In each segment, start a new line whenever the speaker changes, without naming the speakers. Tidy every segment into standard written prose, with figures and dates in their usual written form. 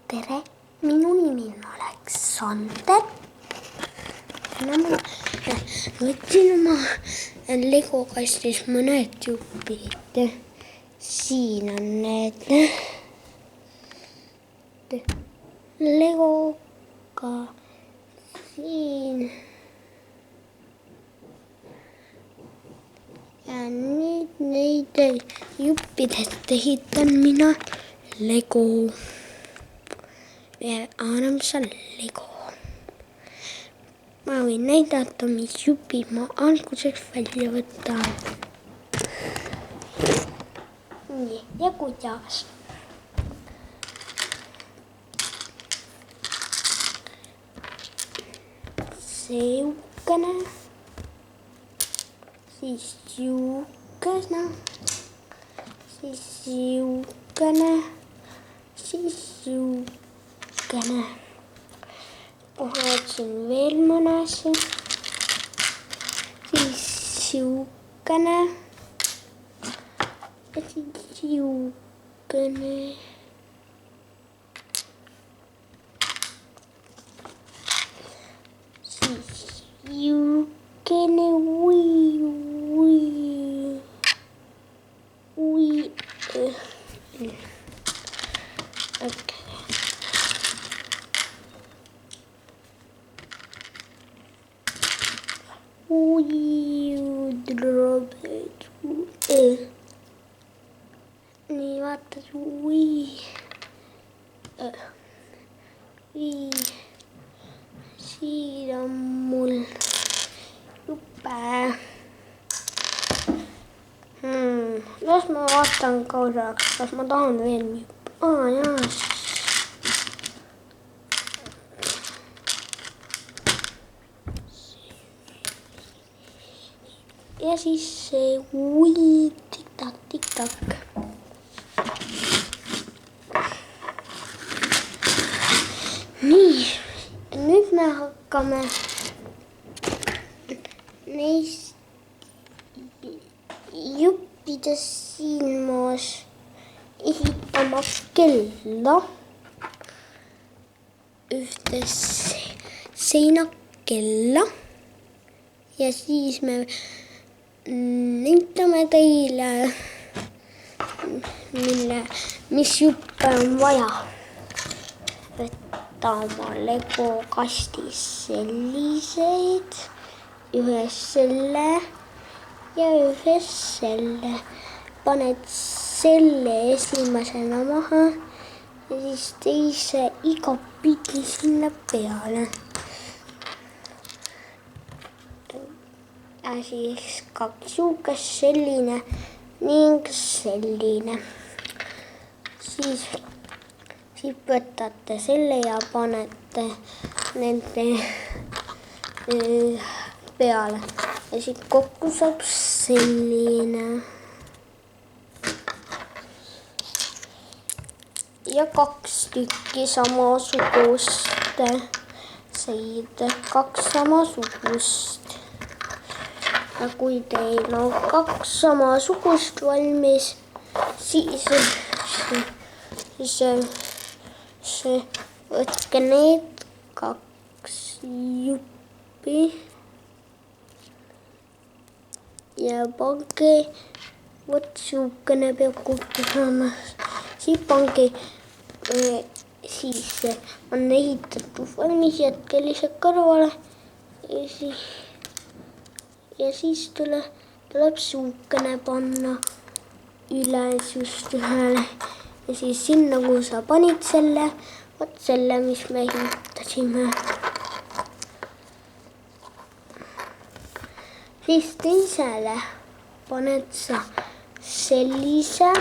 tere, minu nimi on Aleksander. Võtsin oma Lego kastis mõned jupid. Siin on need Legoga siin. Ja nüüd neid juppidest ehitan mina Lego. Anname seal Lego. Ma võin näidata, mis jupid ma alguseks välja võtan. Nii, ja kuidas. Siukene. Siis siukene. Siis siukene. Siis siukene. Otsin veel mõne asi. Siis siukene. Ja siis siukene. Siis siukene. Nii, vaata, siin on mul juppe. Las ma vaatan korraks, kas ma tahan veel juppe. Jaa. Ja siis see tik-tak. Nii, nüüd me hakkame neist juppidest siin maas ehitama kella. Ühte seinakella. Ja siis me näitame teile, mis juppe on vaja. Võtta oma Lego kastis selliseid, ühes selle ja ühes selle. Paned selle esimesena maha ja siis teise igapidi sinna peale. Ja siis kaks siukest, selline ning selline. Siis võtate selle ja panete nende peale. Ja siis kokku saab selline. Ja kaks tükki samasugust. Kaks samasugust. Ja kui teil on kaks samasugust valmis, siis võtke need kaks juppi ja pange, vot siukene peab kokku saama. Siis pange, siis on ehitatud valmis, jätke lihtsalt kõrvale ja siis tuleb siukene panna üles just ühele. Ja siis sinna, kuhu sa panid selle, vot selle, mis me ehitasime. Siis teisele paned sa sellise.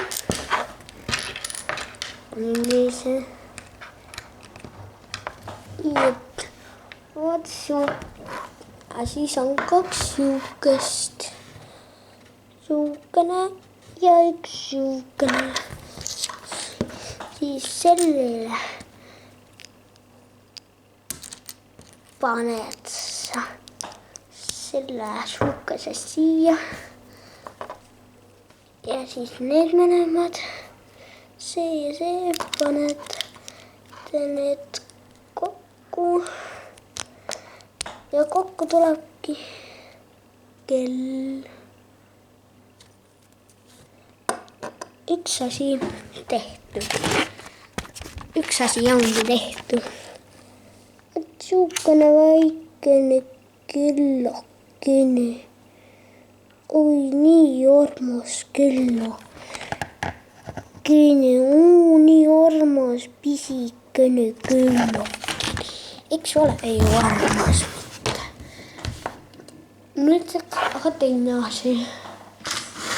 Vot ja siis on kaks siukest. Siukene ja üks siukene. Siis sellele paned sa selle suukese siia. Ja siis need mõlemad, see ja see paned need kokku ja kokku tulebki kell. Üks asi tehtud. Üks asi ongi tehtud. Et siukene väikene kellakene. Oi, nii armas kellakene. Nii armas pisikene kellakene. Eks ole ju armas mitte. Nüüd aga teine asi.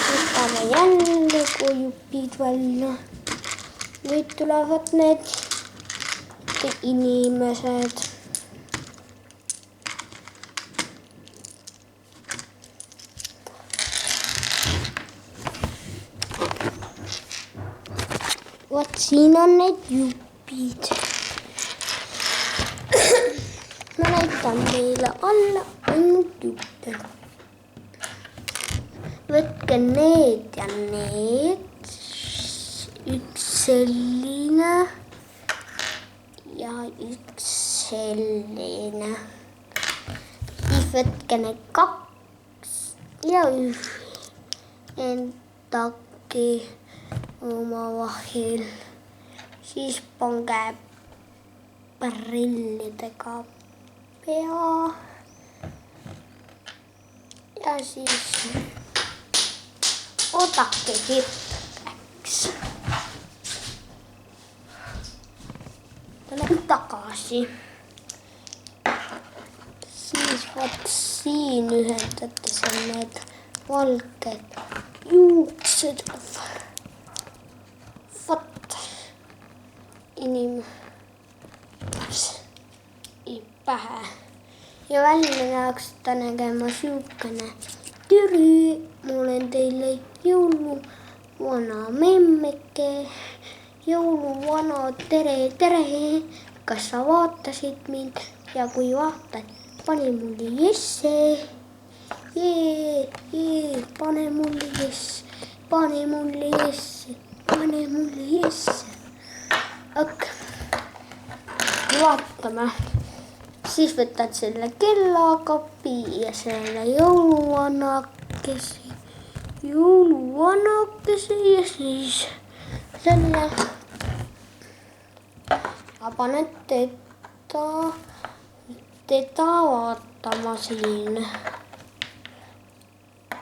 Võtame jälle kojupid välja. Nüüd tulevad need inimesed. Vot siin on need jupid. Ma näitan teile alla ainult juppe. Võtke need ja need. Üks selline ja üks selline. Siis võtke need kaks ja ühendage omavahel. Siis pange prillidega pea ja siis oodake hetkeks. Tulen tagasi. Siis vot siin ühendate seal need valged juuksed. Vot pähe. Ja välja näeks ta nägema siukene türi. Ma olen teile jõuluvana memmeke. Jõuluvana, tere. Kas sa vaatasid mind? Ja kui vaatad, pane mulle jesse. Jee, pane mulle jesse. Pane mulle jesse. Hakkame. Vaatame. Siis võtad selle kellakapi ja selle jõuluvanakese ja siis selle ja paned teda vaatama siin.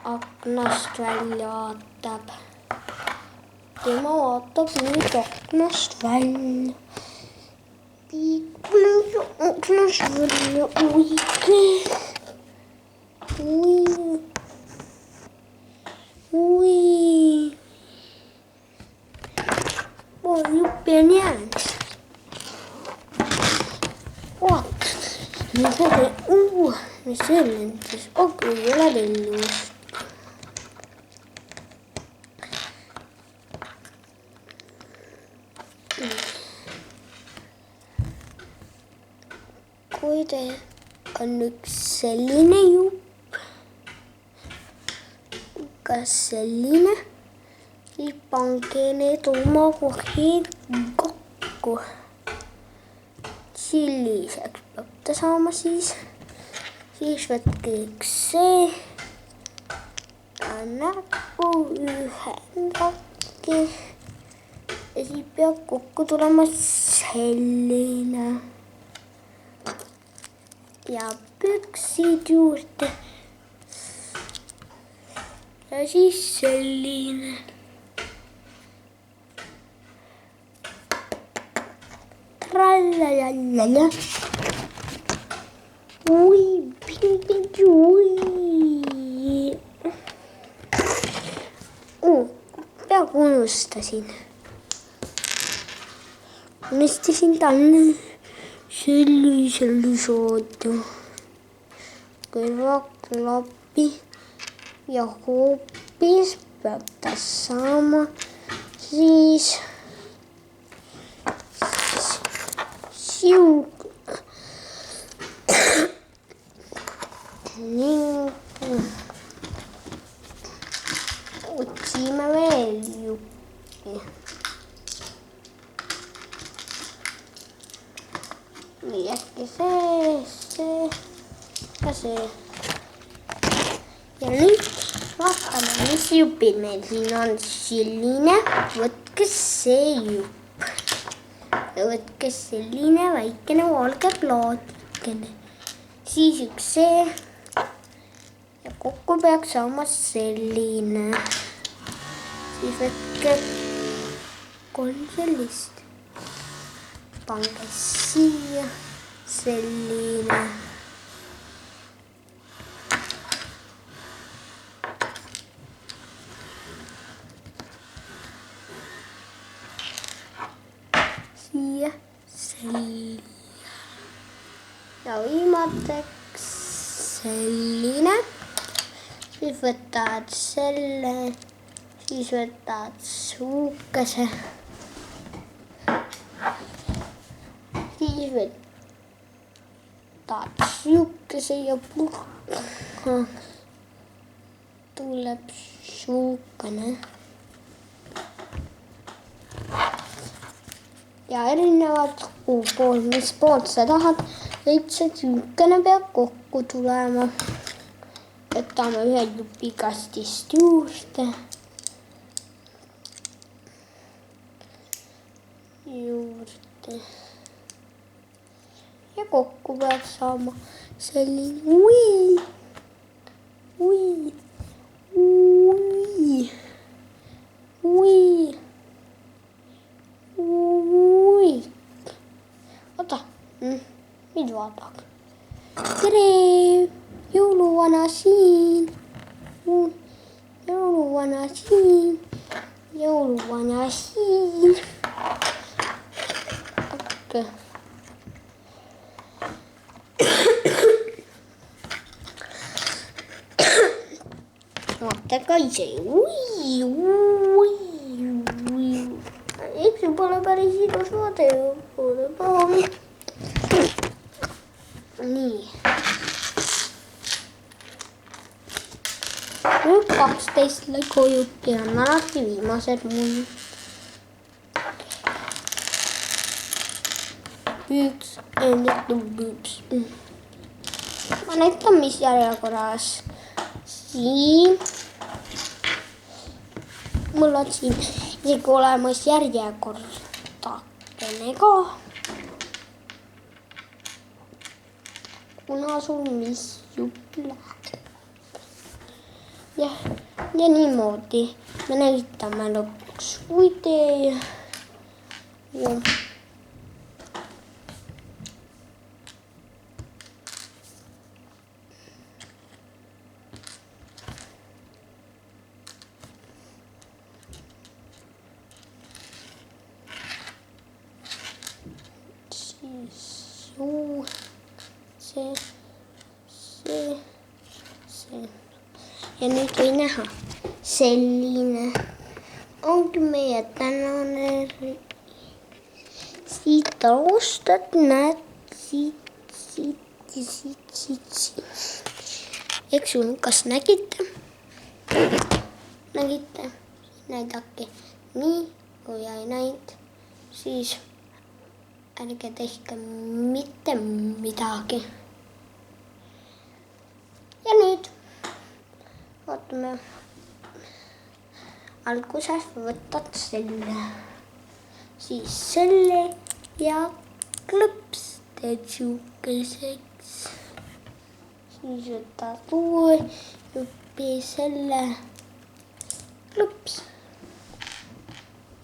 Aknast välja vaatab. Tema vaatab nüüd aknast välja. Aknast välja, oike. Oi. Juppi on jäänud. Vaata. Mis see lendas? Ei ole tellust. Kui te on üks selline jupp, kas selline, siis pange need omavahel kokku. Selliseks peab ta saama siis. Siis võtke üks see näppu ühendake ja siis peab kokku tulema selline. Ja püksid juurde ja siis selline. Trallalala. Ui. Peaaegu unustasin. Unustasin talle sellisele saada kõrvaklapi ja hoopis peab ta saama siis siuke ning otsime veel juppi. nii äkki see ja see. Ja nüüd vaatame, mis jupid meil siin on. Selline, võtke see jupp. Ja võtke selline väikene valge plaatikene. Siis üks see. Ja kokku peaks saama selline. Siis võtke 3 sellist. Pange siia selline. Siia selline. Ja viimateks selline. Siis võtad selle. Siis võtad suukese. Siis võtad suukese ja purka. Tuleb suukene. Ja erinevad kuupool, mis poolt sa tahad, et see suukene peab kokku tulema. Võtame ühe jupi kastist juurde. Ja kokku peab saama selline oota, nüüd vaadake. Tere, jõuluvana siin, jõuluvana siin, jõuluvana siin. Vaatega ise. Eks see pole päris ilus vaade. Nii. Nüüd 12 Lego jutti on alati viimased mul. Üks ennetub üks. Ma näitan, mis järjekorras. Siin. Mul on siin isegi olemas järjekordakene ka. Kuna sul mis jupp läheb. Ja niimoodi me näitame lõpuks video. Ja. See. Ja nüüd või näha, selline ongi meie tänane. Siit alustad, näed, siit. Eks kas nägite? Näidake nii, kui ei näinud, siis ärge tehke mitte midagi. Ja nüüd vaatame. Alguses võtad selle, siis selle ja klõps teed siukeseks. Siis võtad uue jupi selle, klõps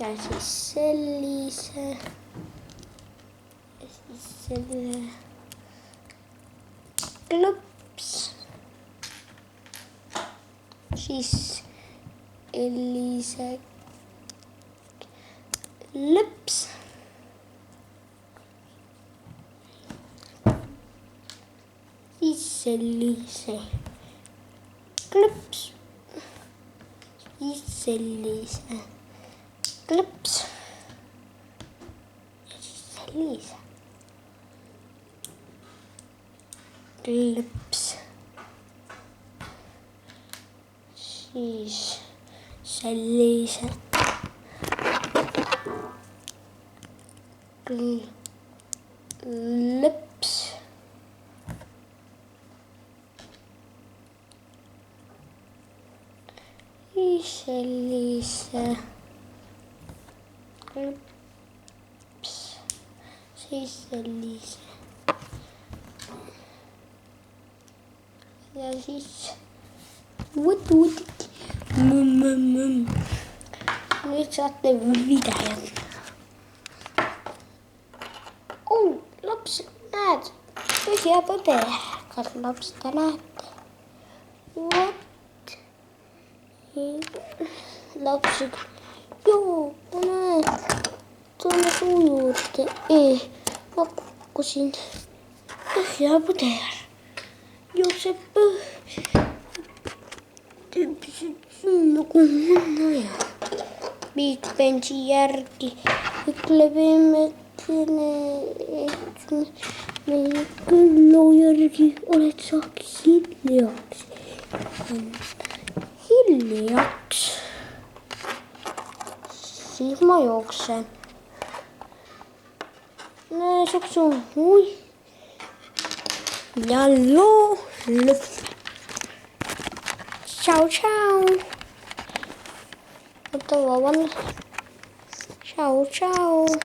ja siis sellise. Selle klõps, siis sellise klõps, siis sellise klõps, siis sellise klõps ja siis sellise. Klõps, siis sellise klõps Löps. Sellise. Löps. Siis sellise. Ja siis võtudki. Nüüd saate videot. Oh, laps, näed, tõsi ja tõde. Kas laps te näete? Vot. Laps, joo, näed, tuonne suu juurde. Ma kukkusin. Tõsi ja tõde. Jookseb nagu munna ja Big Benji järgi ütleb et meie küllo järgi oled sa hiljaks. Siis ma jooksen. Suksun hui. Ja loo lõpp. Ciao, ciao. Oota, vabandust. Ciao, ciao.